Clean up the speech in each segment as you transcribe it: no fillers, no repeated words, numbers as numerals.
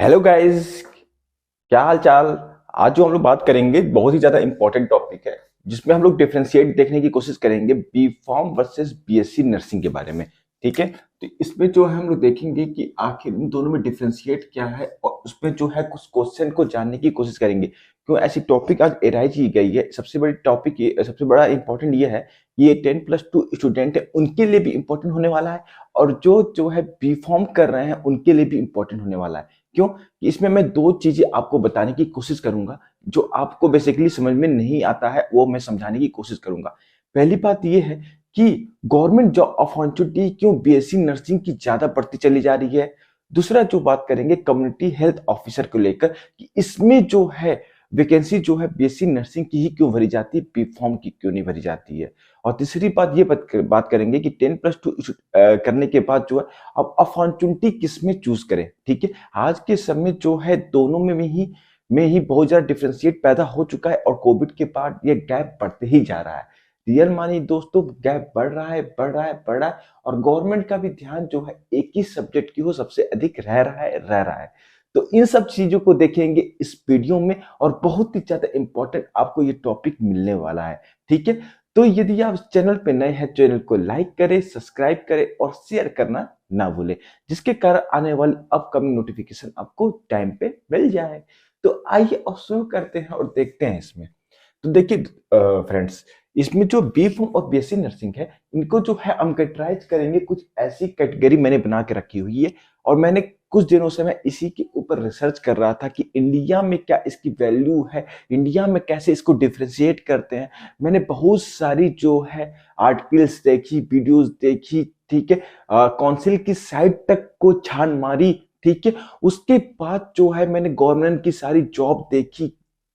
Hello guys, क्या हाल चाल। आज जो हम लोग बात करेंगे बहुत ही ज्यादा इंपॉर्टेंट टॉपिक है, जिसमें हम लोग डिफरेंशिएट देखने की कोशिश करेंगे B pharm versus BSc nursing के बारे में। ठीक है, तो इसमें जो है हम लोग देखेंगे कि आखिर इन दोनों में डिफरेंशिएट क्या है, और उसमें जो है कुछ क्वेश्चन को जानने की कोशिश करेंगे क्यों ऐसी टॉपिक आज एराइज की गई है। सबसे बड़ी टॉपिक ये, सबसे बड़ा इंपॉर्टेंट ये है, ये 10+2 स्टूडेंट है उनके लिए भी इंपॉर्टेंट होने वाला है, और जो जो है बी फॉर्म कर रहे हैं उनके लिए भी इंपॉर्टेंट होने वाला है। क्यों? कि इसमें मैं दो चीजें आपको बताने की कोशिश करूंगा, जो आपको बेसिकली समझ में नहीं आता है वो मैं समझाने की कोशिश करूंगा। पहली बात यह है कि गवर्नमेंट जॉब अपॉर्चुनिटी क्यों बीएससी नर्सिंग की ज्यादा बढ़ती चली जा रही है। दूसरा जो बात करेंगे कम्युनिटी हेल्थ ऑफिसर को लेकर, कि इसमें जो है वैकेंसी जो है बीएससी नर्सिंग की ही क्यों भरी जाती है, बी फॉर्म की क्यों नहीं भरी जाती है। और तीसरी बात ये बात करेंगे कि 10+2 करने के बाद जो है अब अपॉर्चुनिटी किस में चूज करें। ठीक है, आज के समय जो है दोनों में ही बहुत ज्यादा डिफरेंशिएट पैदा हो चुका है, और कोविड के बाद ये गैप बढ़ते ही जा रहा है। रियल मानी दोस्तों, गैप बढ़ रहा है, बढ़ रहा है, बढ़ रहा है, और गवर्नमेंट का भी ध्यान जो है एक ही सब्जेक्ट की हो सबसे अधिक रह रहा है। तो इन सब चीजों को देखेंगे इस वीडियो में, और बहुत ही ज्यादा इंपॉर्टेंट आपको ये टॉपिक मिलने वाला है। ठीक है, तो यदि आप चैनल पे नए हैं, चैनल को लाइक करें, सब्सक्राइब करें और शेयर करना ना भूलें, जिसके कारण आने वाली अपकमिंग नोटिफिकेशन आपको टाइम पे मिल जाए। तो आइए और शुरू करते हैं और देखते हैं इसमें। तो देखिए फ्रेंड्स, इसमें जो बी फॉर्म और बीएससी नर्सिंग है, इनको जो है हम कैटेगराइज करेंगे, कुछ ऐसी कैटेगरी मैंने बना के रखी हुई है। और मैंने कुछ दिनों से मैं इसी के ऊपर रिसर्च कर रहा था कि इंडिया में क्या इसकी वैल्यू है, इंडिया में कैसे इसको डिफ्रेंशिएट करते हैं। मैंने बहुत सारी जो है आर्टिकल्स देखी, वीडियोस देखी। ठीक है, काउंसिल की साइट तक को छान मारी। ठीक है, उसके बाद जो है मैंने गवर्नमेंट की सारी जॉब देखी।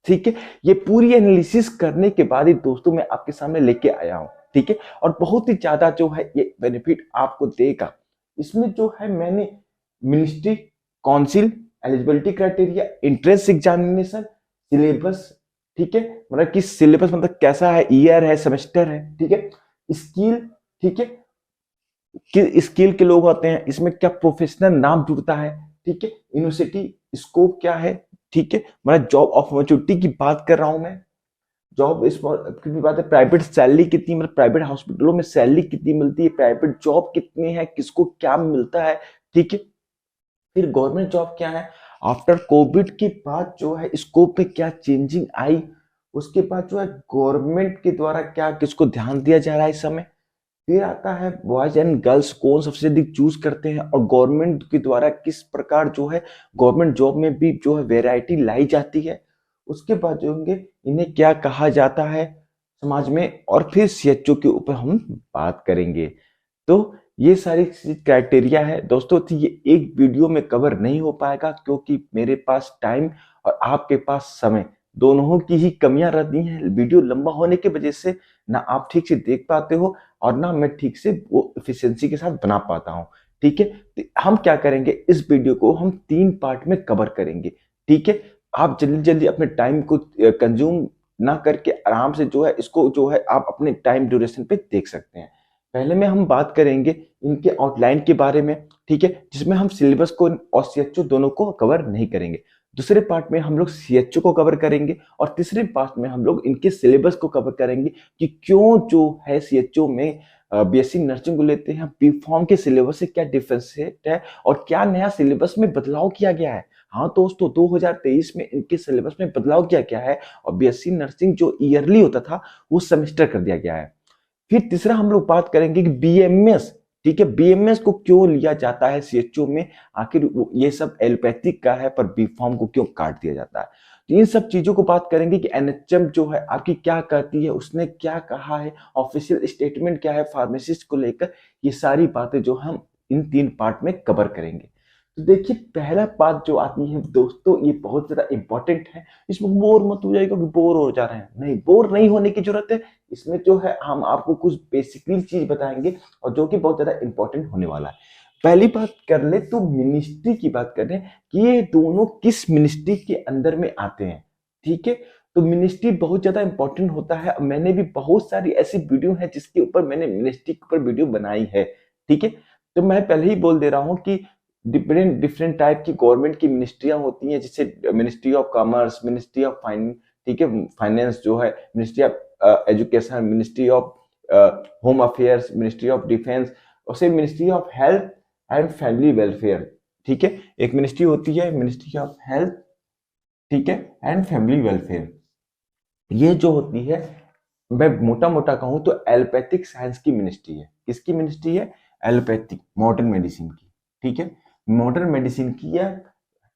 ठीक है, ये पूरी एनालिसिस करने के बाद ही दोस्तों मैं आपके सामने लेके आया हूं। ठीक है, और बहुत ही ज्यादा जो है ये बेनिफिट आपको देगा। इसमें जो है मैंने ministry, council, eligibility criteria, entrance examination, syllabus, ठीक है, मतलब कि सिलेबस मतलब कैसा है, ईयर है, सेमेस्टर है, ठीक है, स्किल, ठीक है, कि स्किल के लोग होते हैं, इसमें क्या प्रोफेशनल नाम जुड़ता है, ठीक है, यूनिवर्सिटी स्कोप क्या है, ठीक है, मतलब जॉब अपॉर्चुनिटी की बात कर रहा हूं मैं। जॉब इस की बात है, प्राइवेट सैलरी कितनी, मतलब प्राइवेट हॉस्पिटलों में सैलरी कितनी मिलती है, प्राइवेट जॉब कितनी है, किसको क्या मिलता है। ठीक है, फिर गवर्नमेंट जॉब क्या है, आफ्टर कोविड के बाद जो है स्कोप में क्या चेंजिंग आई, उसके बाद जो है गवर्नमेंट के द्वारा क्या किसको ध्यान दिया जा रहा है इस समय। फिर आता है बॉयज एंड गर्ल्स कौन सबसे अधिक चूज करते हैं, और गवर्नमेंट के द्वारा किस प्रकार जो है गवर्नमेंट जॉब में भी जो है वेराइटी लाई जाती है। उसके बाद जो होंगे इन्हें क्या कहा जाता है समाज में, और फिर सीएचओ के ऊपर हम बात करेंगे। तो ये सारी क्राइटेरिया है दोस्तों, तो ये एक वीडियो में कवर नहीं हो पाएगा, क्योंकि मेरे पास टाइम और आपके पास समय दोनों की ही कमियां रहती हैं। वीडियो लंबा होने की वजह से ना आप ठीक से देख पाते हो, और ना मैं ठीक से वो एफिशिएंसी के साथ बना पाता हूँ। ठीक है, तो हम क्या करेंगे, इस वीडियो को हम 3 पार्ट में कवर करेंगे। ठीक है, आप जल्दी जल्दी अपने टाइम को कंज्यूम ना करके आराम से जो है इसको जो है आप अपने टाइम ड्यूरेशन पे देख सकते हैं। पहले में हम बात करेंगे इनके आउटलाइन के बारे में। ठीक है, जिसमें हम सिलेबस को और सीएचओ दोनों को कवर नहीं करेंगे। दूसरे पार्ट में हम लोग सीएचओ को कवर करेंगे, और तीसरे पार्ट में हम लोग इनके सिलेबस को कवर करेंगे कि क्यों जो है सीएचओ में बीएससी नर्सिंग को लेते हैं, बी फॉर्म के सिलेबस से क्या डिफरेंशिएट है, और क्या नया सिलेबस में बदलाव किया गया है। हाँ दोस्तों, 2023 में इनके सिलेबस में बदलाव किया गया है, और बीएससी नर्सिंग जो ईयरली होता था वो सेमेस्टर कर दिया गया है। फिर तीसरा हम लोग बात करेंगे कि बीएमएस, ठीक है, बीएमएस को क्यों लिया जाता है सीएचओ में, आखिर ये सब एलोपैथिक का है पर बी फॉर्म को क्यों काट दिया जाता है। तो इन सब चीजों को बात करेंगे कि एनएचएम जो है आपकी क्या कहती है, उसने क्या कहा है, ऑफिशियल स्टेटमेंट क्या है फार्मासिस्ट को लेकर। ये सारी बातें जो हम इन 3 पार्ट में कवर करेंगे। तो देखिए, पहला पार्ट जो आती है दोस्तों, ये बहुत ज्यादा इंपॉर्टेंट है। इसमें बोर मत हो जाएगा कि बोर हो जा रहे हैं, नहीं, बोर नहीं होने की जरूरत है। इसमें जो है हम आपको कुछ बेसिकली चीज बताएंगे, और जो कि बहुत ज्यादा इंपॉर्टेंट होने वाला है। पहली बात कर ले तो मिनिस्ट्री की बात कर रहे हैं कि ये दोनों किस मिनिस्ट्री के अंदर में आते हैं। ठीक है, तो मिनिस्ट्री बहुत ज्यादा इंपॉर्टेंट होता है। मैंने भी बहुत सारी ऐसी वीडियो है जिसके ऊपर मैंने मिनिस्ट्री के ऊपर वीडियो बनाई है। ठीक है, तो मैं पहले ही बोल दे रहा हूं कि डिफरेंट डिफरेंट टाइप की गवर्नमेंट की मिनिस्ट्रियां होती हैं, जैसे ministry of commerce, ministry of finance, ठीक है, फाइनेंस जो है, ministry of education, ministry of home affairs, ministry of defence, और से ministry of health and family welfare. ठीक है, एक मिनिस्ट्री होती है मिनिस्ट्री ऑफ हेल्थ, ठीक है, एंड फैमिली वेलफेयर। ये जो होती है, मैं मोटा मोटा कहूं तो एलोपैथिक साइंस की मिनिस्ट्री है। किसकी मिनिस्ट्री है? एलोपैथिक, मॉडर्न मेडिसिन की। ठीक है, मॉडर्न मेडिसिन की यह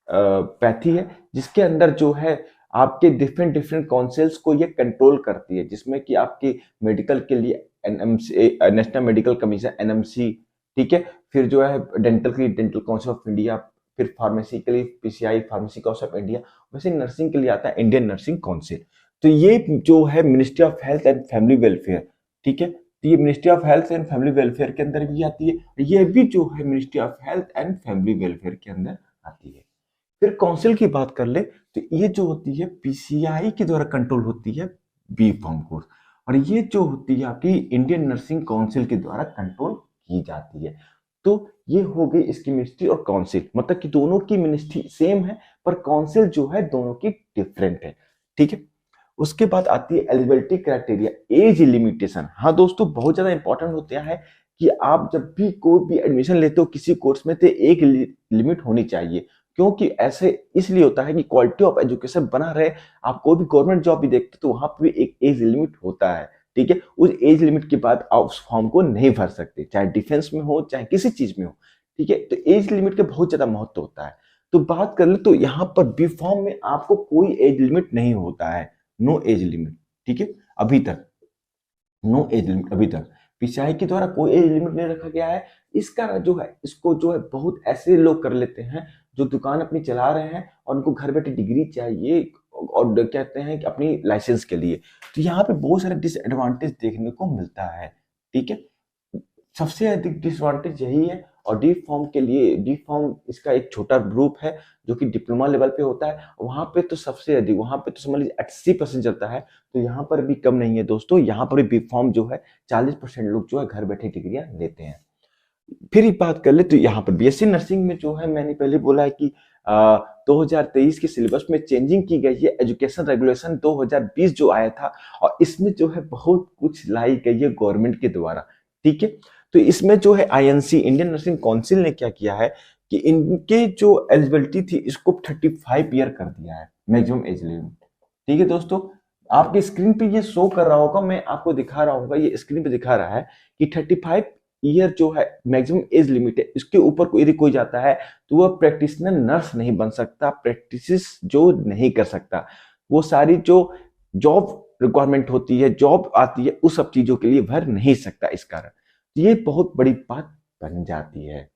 पैथी है, जिसके अंदर जो है आपके डिफरेंट डिफरेंट काउंसिल्स को ये कंट्रोल करती है, जिसमें कि आपकी मेडिकल के लिए NMC, national medical commission, NMC, ठीक है, फिर जो है डेंटल के लिए डेंटल काउंसिल ऑफ इंडिया, फिर फार्मेसी के लिए PCI, pharmacy council of India, वैसे नर्सिंग के लिए आता है इंडियन नर्सिंग काउंसिल। तो ये जो है ministry of health and family welfare, ठीक है, तो ये ministry of health and family welfare के अंदर भी आती है। ये भी जो है ministry of health and family welfare के अंदर आती है। फिर काउंसिल की बात कर ले तो ये जो होती है पीसीआई के द्वारा कंट्रोल होती है बी फार्म कोर्स, और ये जो होती है आपकी इंडियन नर्सिंग काउंसिल के द्वारा कंट्रोल की जाती है। तो ये हो गई इसकी मिनिस्ट्री और काउंसिल, मतलब कि दोनों की मिनिस्ट्री सेम है पर काउंसिल जो है दोनों की डिफरेंट है। ठीक है, उसके बाद आती है एलिजिबिलिटी क्राइटेरिया, एज लिमिटेशन। हाँ दोस्तों, बहुत ज्यादा इंपॉर्टेंट होता है कि आप जब भी कोई भी एडमिशन लेते हो किसी कोर्स में तो एक लिमिट होनी चाहिए, क्योंकि ऐसे इसलिए होता है कि क्वालिटी ऑफ एजुकेशन बना रहे। आप कोई भी गवर्नमेंट जॉब भी देखते तो वहां पर भी एक एज लिमिट होता है। ठीक है, उस एज लिमिट के बाद आप उस फॉर्म को नहीं भर सकते, चाहे डिफेंस में हो चाहे किसी चीज में हो। ठीक है, तो एज लिमिट का बहुत ज्यादा महत्व होता है। तो बात कर ले तो यहाँ पर बी फॉर्म में आपको कोई एज लिमिट नहीं होता है, नो एज लिमिट। ठीक है, अभी तक नो एज लिमिट, अभी तक पीसीआई के द्वारा कोई एज लिमिट नहीं रखा गया है। इसका जो है, इसको जो है बहुत ऐसे लोग कर लेते हैं जो दुकान अपनी चला रहे हैं और उनको घर बैठे डिग्री चाहिए और कहते हैं कि अपनी लाइसेंस के लिए। तो यहाँ पे बहुत सारे डिसएडवांटेज देखने को मिलता है। ठीक है, सबसे अधिक डिसएडवांटेज यही है। और डी फॉर्म के लिए, डी फॉर्म इसका एक छोटा ग्रुप है जो कि डिप्लोमा लेवल पे होता है, वहां पे तो सबसे अधिक, वहां पे तो समझ लीजिए 80% चलता है। तो यहाँ पर भी कम नहीं है दोस्तों, यहाँ पर भी बी फॉर्म जो है 40% लोग जो है घर बैठे डिग्रियां लेते हैं। फिर एक बात कर ले तो यहाँ पर बीएससी नर्सिंग में जो है, मैंने पहले बोला है कि 2023 के सिलेबस में चेंजिंग की गई है, एजुकेशन रेगुलेशन 2020 जो आया था, और इसमें जो है बहुत कुछ लाई गई है गवर्नमेंट के द्वारा। ठीक है, तो इसमें जो है आईएनसी, इंडियन नर्सिंग काउंसिल ने क्या किया है कि इनके जो एलिजिबिलिटी थी इसको 35 ईयर कर दिया है, मैक्सिमम एज लिमिट। ठीक है दोस्तों, आपके स्क्रीन पे ये शो कर रहा होगा, मैं आपको दिखा रहा हूँ, ये स्क्रीन पे दिखा रहा है कि 35 ईयर जो है मैक्सिमम एज लिमिट है। इसके ऊपर कोई यदि कोई जाता है तो वह प्रैक्टिशनर नर्स नहीं बन सकता, प्रैक्टिस जो नहीं कर सकता, वो सारी जो जॉब रिक्वायरमेंट होती है, जॉब आती है, उस सब चीजों के लिए भर नहीं सकता। इस कारण ये बहुत बड़ी बात बन जाती है।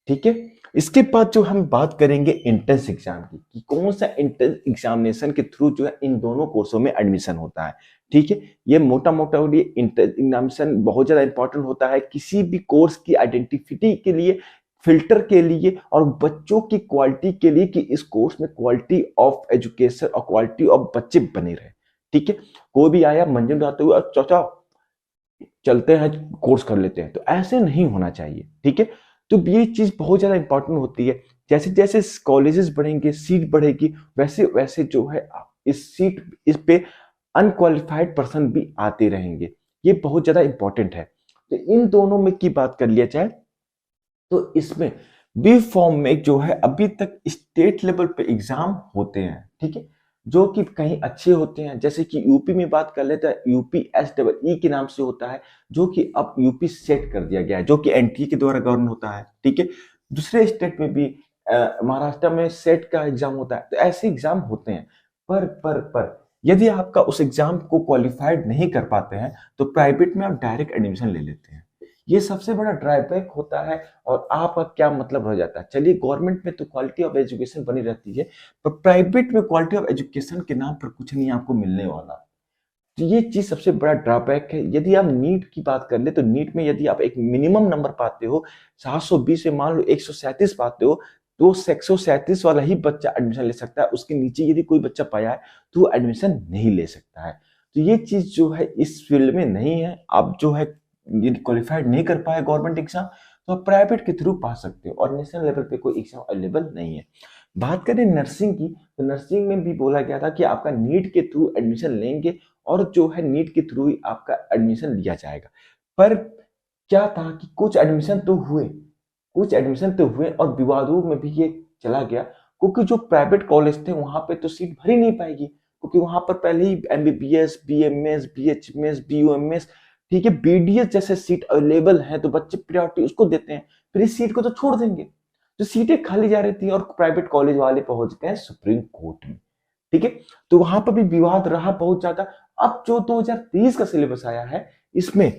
ठीक है, इसके बाद जो हम बात करेंगे एंट्रेंस एग्जाम की, कि कौन सा एंट्रेंस एग्जामिनेशन के थ्रू जो है इन दोनों कोर्सों में एडमिशन होता है। ठीक है, ये मोटा मोटा एंट्रेंस एग्जामिनेशन बहुत ज्यादा इंपॉर्टेंट होता है किसी भी कोर्स की आइडेंटिटी के लिए, फिल्टर के लिए, और बच्चों की क्वालिटी के लिए, कि इस कोर्स में क्वालिटी ऑफ एजुकेशन और क्वालिटी ऑफ बच्चे बने रहे। ठीक है, कोई भी आया मंजिल आते हुए चाचा चलते हैं कोर्स कर लेते हैं, तो ऐसे नहीं होना चाहिए। ठीक है, तो ये चीज बहुत ज्यादा इंपॉर्टेंट होती है। जैसे जैसे कॉलेजेस बढ़ेंगे, सीट बढ़ेगी, वैसे वैसे जो है इस पे अनक्वालिफाइड पर्सन भी आते रहेंगे। ये बहुत ज्यादा इंपॉर्टेंट है। तो इन दोनों में की बात कर लिया जाए तो इसमें बी फॉर्म में जो है अभी तक स्टेट लेवल पे एग्जाम होते हैं। ठीक है, जो कि कहीं अच्छे होते हैं, जैसे कि यूपी में बात कर लेते हैं, यूपी SEE के नाम से होता है, जो कि अब यूपी सेट कर दिया गया है, जो कि एनटीए के द्वारा गवर्न होता है। ठीक है, दूसरे स्टेट में भी महाराष्ट्र में सेट का एग्जाम होता है। तो ऐसे एग्जाम होते हैं, पर यदि आपका उस एग्जाम को क्वालिफाइड नहीं कर पाते हैं तो प्राइवेट में आप डायरेक्ट एडमिशन ले लेते हैं। ये सबसे बड़ा ड्राइबैक होता है। और आपका क्या मतलब रह जाता है, चलिए गवर्नमेंट में तो क्वालिटी ऑफ एजुकेशन बनी रहती है, पर प्राइवेट में क्वालिटी ऑफ एजुकेशन के नाम पर कुछ नहीं आपको मिलने वाला। तो ये चीज सबसे बड़ा ड्रॉबैक है। यदि आप नीट की बात कर ले तो नीट में यदि आप एक मिनिमम नंबर पाते हो 720 से मान लो 137 पाते हो, तो 137 वाला ही बच्चा एडमिशन ले सकता है। उसके नीचे यदि कोई बच्चा पाया है तो वो एडमिशन नहीं ले सकता है। तो ये चीज जो है इस फील्ड में नहीं है। आप जो है यदि क्वालिफाइड नहीं कर पाए गवर्नमेंट एग्जाम, तो आप प्राइवेट के थ्रू पा सकते हो और नेशनल लेवल पे कोई एग्जाम अवेलेबल नहीं है। बात करें नर्सिंग की, तो नर्सिंग में भी बोला गया था कि आपका नीट के थ्रू एडमिशन लेंगे और जो है नीट के थ्रू ही आपका एडमिशन लिया जाएगा। पर क्या था कि कुछ एडमिशन तो हुए और विवादों में भी ये चला गया, क्योंकि जो प्राइवेट कॉलेज थे वहां पे तो सीट भरी नहीं पाएगी, क्योंकि वहां पर पहले ही एमबीबीएस, बीएमएस, बीएचएमएस, बीयूएमएस, ठीक है, बीडीएस जैसे सीट अवेलेबल है, तो बच्चे प्रायोरिटी उसको देते हैं, फिर इस सीट को तो छोड़ देंगे। तो सीटें खाली जा रही थी और प्राइवेट कॉलेज वाले पहुंच गए सुप्रीम कोर्ट में, ठीक है। तो वहां पर भी विवाद रहा बहुत ज्यादा। अब जो 2023 का सिलेबस आया है, इसमें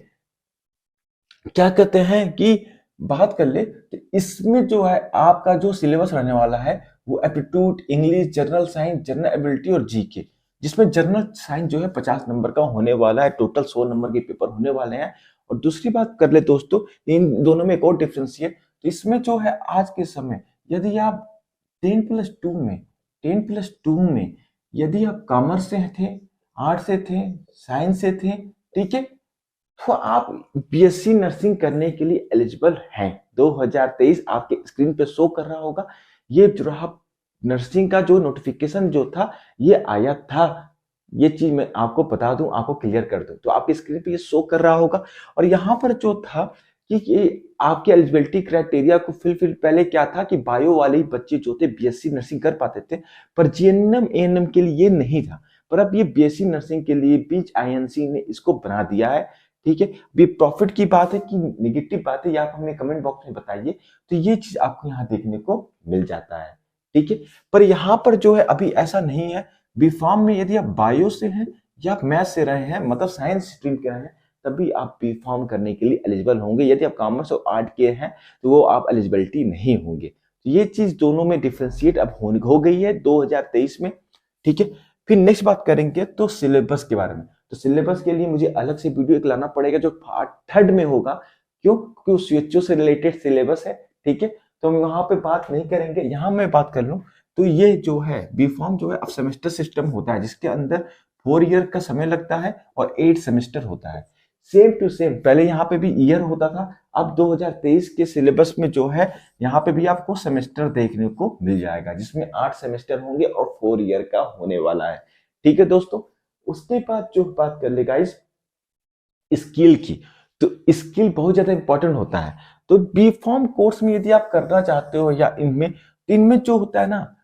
क्या कहते हैं कि बात कर ले कि इसमें जो है आपका जो सिलेबस रहने वाला है वो aptitude, English, general science, general ability और जीके, जिसमें जनरल साइंस जो है 50 नंबर का होने वाला है, टोटल 100 नंबर के पेपर होने वाले हैं। और दूसरी बात कर ले दोस्तों, इन दोनों में एक और डिफरेंस है, तो इसमें जो है आज के समय यदि आप 10+2 में यदि आप कॉमर्स से थे, आर्ट्स से थे, साइंस से थे, ठीक है, तो आप बीएससी नर्सिंग करने के लिए एलिजिबल हैं। 2023 आपके स्क्रीन पे शो कर रहा होगा, ये जो रहा नर्सिंग का जो नोटिफिकेशन जो था ये आया था। ये चीज मैं आपको बता दूं, आपको क्लियर कर दूं, तो आपकी स्क्रीन पे ये शो कर रहा होगा। और यहाँ पर जो था कि ये आपके एलिजिबिलिटी क्राइटेरिया को फिल पहले क्या था कि बायो वाले ही बच्चे जो थे बीएससी नर्सिंग कर पाते थे, पर जीएनएम एएनएम के लिए ये नहीं था। पर अब ये बीएससी नर्सिंग के लिए बीच आईएनसी ने इसको बना दिया है, ठीक है। अभी प्रॉफिट की बात है कि नेगेटिव बात है, ये आप हमें कमेंट बॉक्स में बताइए। तो ये चीज आपको यहाँ देखने को मिल जाता है, ठीक है। पर यहाँ पर जो है अभी ऐसा नहीं है। बी फार्म में यदि आप बायो से हैं या आप मैथ से रहे हैं, मतलब साइंस स्ट्रीम के रहे हैं, तभी आप बी फार्म करने के लिए एलिजिबल होंगे। यदि आप कॉमर्स और आर्ट के हैं तो वो आप एलिजिबिलिटी नहीं होंगे। तो ये चीज दोनों में डिफ्रेंशिएट अब हो गई है 2023 में, ठीक है। फिर नेक्स्ट बात करेंगे तो सिलेबस के बारे में। तो सिलेबस के लिए मुझे अलग से वीडियो एक लाना पड़ेगा जो पार्ट 3 में होगा। क्यों? क्योंकि सीएचओ से रिलेटेड सिलेबस है, ठीक है। तो हम वहां पे बात नहीं करेंगे, यहां मैं बात कर लूं तो ये जो है बी फॉर्म जो है अब सेमेस्टर सिस्टम होता है, जिसके अंदर 4 ईयर का समय लगता है और 8 सेमेस्टर होता है। सेम टू सेम पहले यहाँ पे भी ईयर होता था, अब 2023 के सिलेबस में जो है यहाँ पे भी आपको सेमेस्टर देखने को मिल जाएगा, जिसमें 8 सेमेस्टर होंगे और 4 ईयर का होने वाला है, ठीक है दोस्तों। उसके बाद जो बात कर ले गाइस स्किल की, तो स्किल बहुत ज्यादा इंपॉर्टेंट होता है। तो बी फॉर्म कोर्स में यदि आप करना चाहते हो या इनमें, तो इनमें जो होता है ना,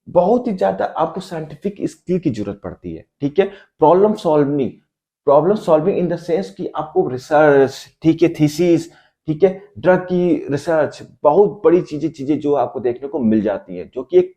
बहुत ही ज्यादा आपको साइंटिफिक स्किल की जरूरत पड़ती है, ठीक है। Problem solving in the sense कि आपको रिसर्च, ठीक है, थीसिस, ठीक है, ड्रग की रिसर्च, बहुत बड़ी चीजें जो आपको देखने को मिल जाती है, जो कि एक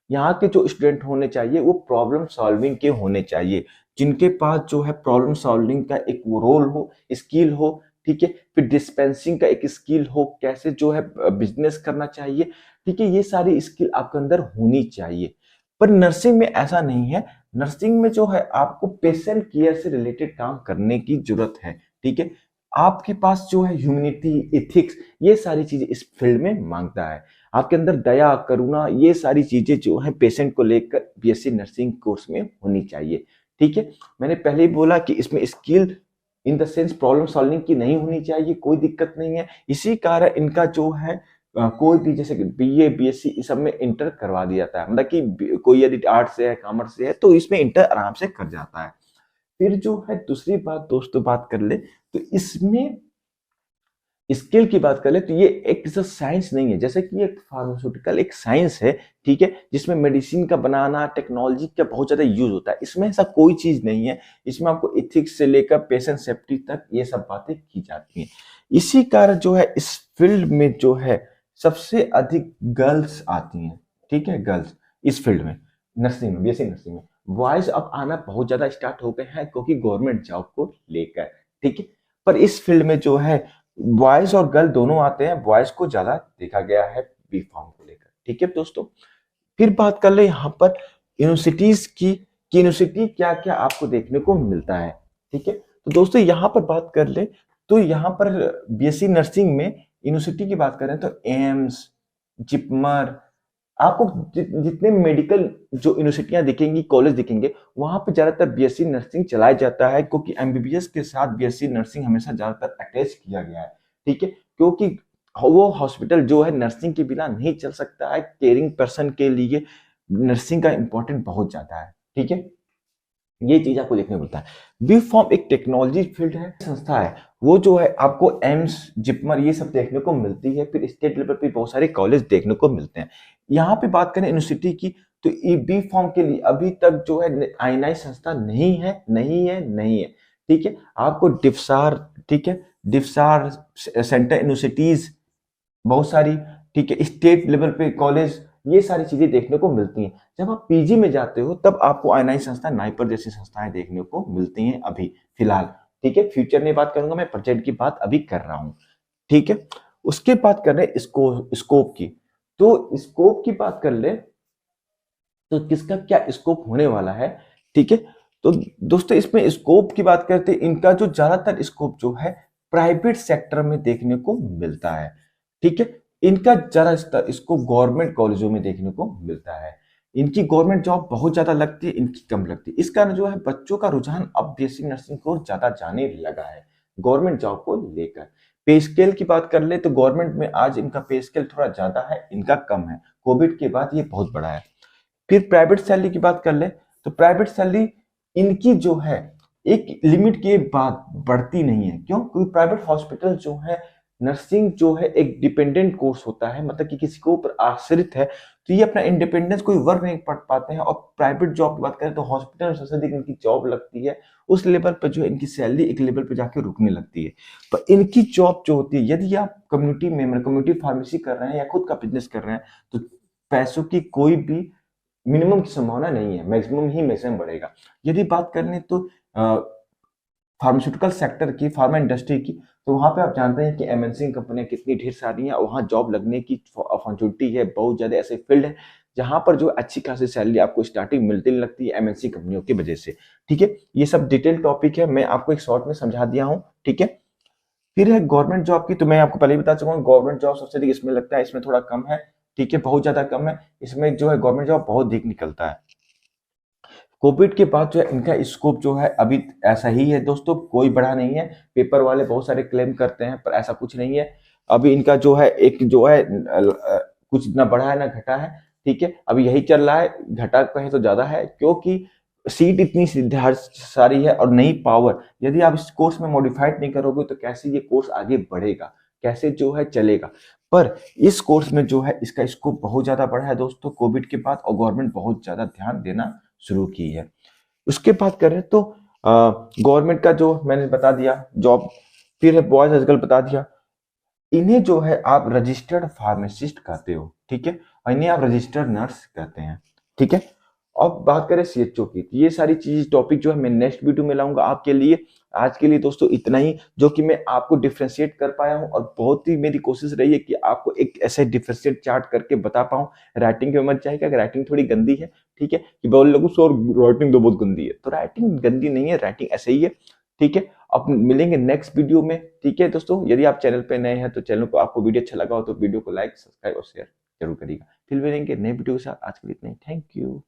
यहाँ के जो स्टूडेंट होने चाहिए वो प्रॉब्लम सॉल्विंग के होने चाहिए, जिनके पास जो है प्रॉब्लम सॉल्विंग का एक रोल हो, स्किल हो, ठीक है। फिर डिस्पेंसिंग का एक स्किल हो, कैसे जो है बिजनेस करना चाहिए, ठीक है, ये सारी स्किल आपके अंदर होनी चाहिए। पर नर्सिंग में ऐसा नहीं है। नर्सिंग में जो है आपको पेशेंट केयर से रिलेटेड काम करने की जरूरत है, ठीक है। आपके पास जो है ह्यूमैनिटी, एथिक्स, ये सारी चीजें इस फील्ड में मांगता है। आपके अंदर दया, करुणा, ये सारी चीजें जो है पेशेंट को लेकर बीएससी नर्सिंग कोर्स में होनी चाहिए, ठीक है। मैंने पहले ही बोला कि इसमें skill in the sense problem solving की नहीं होनी चाहिए, कोई दिक्कत नहीं है। इसी कारण इनका जो है कोई भी जैसे कि बीए, बीएससी इस सब में इंटर करवा दिया जाता है, मतलब कि कोई यदि आर्ट से है, कॉमर्स से है, तो इसमें इंटर आराम से कर जाता है। फिर जो है दूसरी बात दोस्तों बात कर ले तो इसमें स्किल की बात कर ले तो ये एक साइंस नहीं है, जैसे कि एक फार्मास्यूटिकल एक साइंस है, ठीक है, जिसमें मेडिसिन का बनाना, टेक्नोलॉजी का बहुत ज्यादा यूज होता है। इसमें ऐसा कोई चीज नहीं है, इसमें आपको एथिक्स से लेकर पेशेंट सेफ्टी तक ये सब बातें की जाती हैं। इसी कारण जो है इस फील्ड में जो है सबसे अधिक गर्ल्स आती हैं, ठीक है, गर्ल्स इस फील्ड में, नर्सिंग में, बीएससी नर्सिंग में। बॉयज अब आना बहुत ज्यादा स्टार्ट हो गए हैं क्योंकि गवर्नमेंट जॉब को लेकर, ठीक है। पर इस फील्ड में जो है बॉयज और गर्ल दोनों आते हैं, बॉयज को ज्यादा देखा गया है बी फॉर्म को लेकर, ठीक है दोस्तों। फिर बात कर ले यहाँ पर यूनिवर्सिटीज की कि यूनिवर्सिटी क्या क्या आपको देखने को मिलता है, ठीक है। तो दोस्तों यहाँ पर बात कर ले तो यहाँ पर बीएससी नर्सिंग में यूनिवर्सिटी की बात करें तो एम्स, जिपमर, आपको जितने मेडिकल जो यूनिवर्सिटियां दिखेंगी, कॉलेज दिखेंगे, वहां पे ज्यादातर बीएससी नर्सिंग चलाया जाता है, क्योंकि एमबीबीएस के साथ बीएससी नर्सिंग हमेशा ज्यादातर अटैच किया गया है, ठीक है। क्योंकि वो हॉस्पिटल जो है नर्सिंग के बिना नहीं चल सकता है। केयरिंग पर्सन के लिए नर्सिंग का इंपॉर्टेंट बहुत ज्यादा है, ठीक है। ये चीज आपको देखने को मिलता है। बी फॉर्म एक टेक्नोलॉजी फील्ड है, संस्था है, वो जो है आपको एम्स, जिपमर ये सब देखने को मिलती है। फिर स्टेट लेवल पे बहुत सारे कॉलेज देखने को मिलते हैं। यहाँ पे बात करें यूनिवर्सिटी की, तो ये बी फॉर्म के लिए अभी तक जो है आईएनआई संस्था नहीं है, नहीं है, नहीं है, ठीक है। आपको डिफसार, ठीक है, डिफसार सेंटर यूनिवर्सिटीज बहुत सारी, ठीक है, स्टेट लेवल पे कॉलेज, ये सारी चीजें देखने को मिलती हैं। जब आप पीजी में जाते हो तब आपको आईएनआई संस्था, नाइपर जैसी संस्थाएं देखने को मिलती हैं अभी फिलहाल, ठीक है। फ्यूचर में बात करूंगा, मैं प्रेजेंट की बात अभी कर रहा हूं, ठीक है। उसके बात कर रहे हैं स्कोप की, तो स्कोप की बात कर ले तो किसका क्या स्कोप होने वाला है, ठीक है। तो दोस्तों इसमें स्कोप की बात करते हैं, इनका जो ज्यादातर स्कोप जो है प्राइवेट सेक्टर में देखने को मिलता है, ठीक है। इनका ज्यादा स्कोप गवर्नमेंट कॉलेजों में देखने को मिलता है। इनकी गवर्नमेंट जॉब बहुत ज्यादा लगती है, इनकी कम लगती है। इस कारण जो है बच्चों का रुझान अब बीएससी नर्सिंग को ज्यादा जाने लगा है गवर्नमेंट जॉब को लेकर। पे स्केल की बात कर ले तो गवर्नमेंट में आज इनका पे स्केल थोड़ा ज्यादा है, इनका कम है। कोविड के बाद ये बहुत बड़ा है। फिर प्राइवेट सैलरी की बात कर ले तो प्राइवेट सैलरी इनकी जो है एक लिमिट के बाद बढ़ती नहीं है। क्यों? क्योंकि प्राइवेट हॉस्पिटल जो है, नर्सिंग जो है एक डिपेंडेंट कोर्स होता है, मतलब कि किसी के ऊपर आश्रित है, तो ये अपना इंडिपेंडेंस कोई वर्क नहीं पढ़ पाते हैं। और प्राइवेट जॉब की बात करें तो हॉस्पिटल में सबसे अधिक इनकी जॉब लगती है, उस लेवल पर जो है इनकी सैलरी एक लेवल पर जाके रुकने लगती है। पर इनकी जॉब जो होती है, यदि आप कम्युनिटी में कम्युनिटी फार्मेसी कर रहे हैं या खुद का बिजनेस कर रहे हैं, तो पैसों की कोई भी मिनिमम की संभावना नहीं है, मैक्सिमम ही मैक्सिमम बढ़ेगा। यदि बात करें तो फार्मास्यूटिकल सेक्टर की, फार्मा इंडस्ट्री की, तो वहां पे आप जानते हैं कि एमएनसी कंपनियां कितनी ढेर सारी हैं, वहां जॉब लगने की अपॉर्चुनिटी है। बहुत ज्यादा ऐसे फील्ड है जहां पर जो अच्छी खासी सैलरी आपको स्टार्टिंग मिलती लगती है एमएनसी कंपनियों की वजह से, ठीक है। ये सब डिटेल टॉपिक है, मैं आपको एक शॉर्ट में समझा दिया हूँ, ठीक है। फिर है गवर्नमेंट जॉब की, तो मैं आपको पहले ही बता चुका हूँ गवर्नमेंट जॉब सबसे अधिक इसमें लगता है, इसमें थोड़ा कम है, ठीक है, बहुत ज्यादा कम है। इसमें जो है गवर्नमेंट जॉब बहुत अधिक निकलता है। कोविड के बाद जो है इनका स्कोप जो है अभी ऐसा ही है दोस्तों, कोई बढ़ा नहीं है। पेपर वाले बहुत सारे क्लेम करते हैं पर ऐसा कुछ नहीं है। अभी इनका जो है एक जो है कुछ ना बढ़ा है ना घटा है, ठीक है। अभी यही चल रहा है, घटा कहे तो ज्यादा है, क्योंकि सीट इतनी सारी है और नई पावर, यदि आप इस कोर्स में मॉडिफाइड नहीं करोगे तो कैसे ये कोर्स आगे बढ़ेगा, कैसे जो है चलेगा। पर इस कोर्स में जो है इसका स्कोप बहुत ज्यादा बढ़ा है दोस्तों कोविड के बाद, और गवर्नमेंट बहुत ज्यादा ध्यान देना शुरू की है। उसके बाद करें तो गवर्नमेंट का जो मैंने बता दिया जॉब, फिर है बॉयज आजकल बता दिया। इन्हें जो है आप रजिस्टर्ड फार्मासिस्ट कहते हो, ठीक है, और इन्हें आप रजिस्टर्ड नर्स कहते हैं, ठीक है। अब बात करें सीएचओ की, तो ये सारी चीज टॉपिक जो है मैं नेक्स्ट वीडियो में लाऊंगा आपके लिए। आज के लिए दोस्तों इतना ही, जो कि मैं आपको डिफ्रेंशिएट कर पाया हूं, और बहुत ही मेरी कोशिश रही है कि आपको एक ऐसे डिफ्रेंशिएट चार्ट करके बता पाऊं। राइटिंग में मत जाएगा, राइटिंग थोड़ी गंदी है, ठीक है, कि बहुत लोगों सर राइटिंग तो बहुत गंदी है, तो राइटिंग गंदी नहीं है, राइटिंग ऐसे ही है, ठीक है। अब मिलेंगे नेक्स्ट वीडियो में, ठीक है दोस्तों। यदि आप चैनल पे नए हैं तो चैनल को, आपको वीडियो अच्छा लगा हो तो वीडियो को लाइक, सब्सक्राइब और शेयर जरूर करिएगा। फिर मिलेंगे नए वीडियो के साथ, आज के लिए इतना ही, थैंक यू।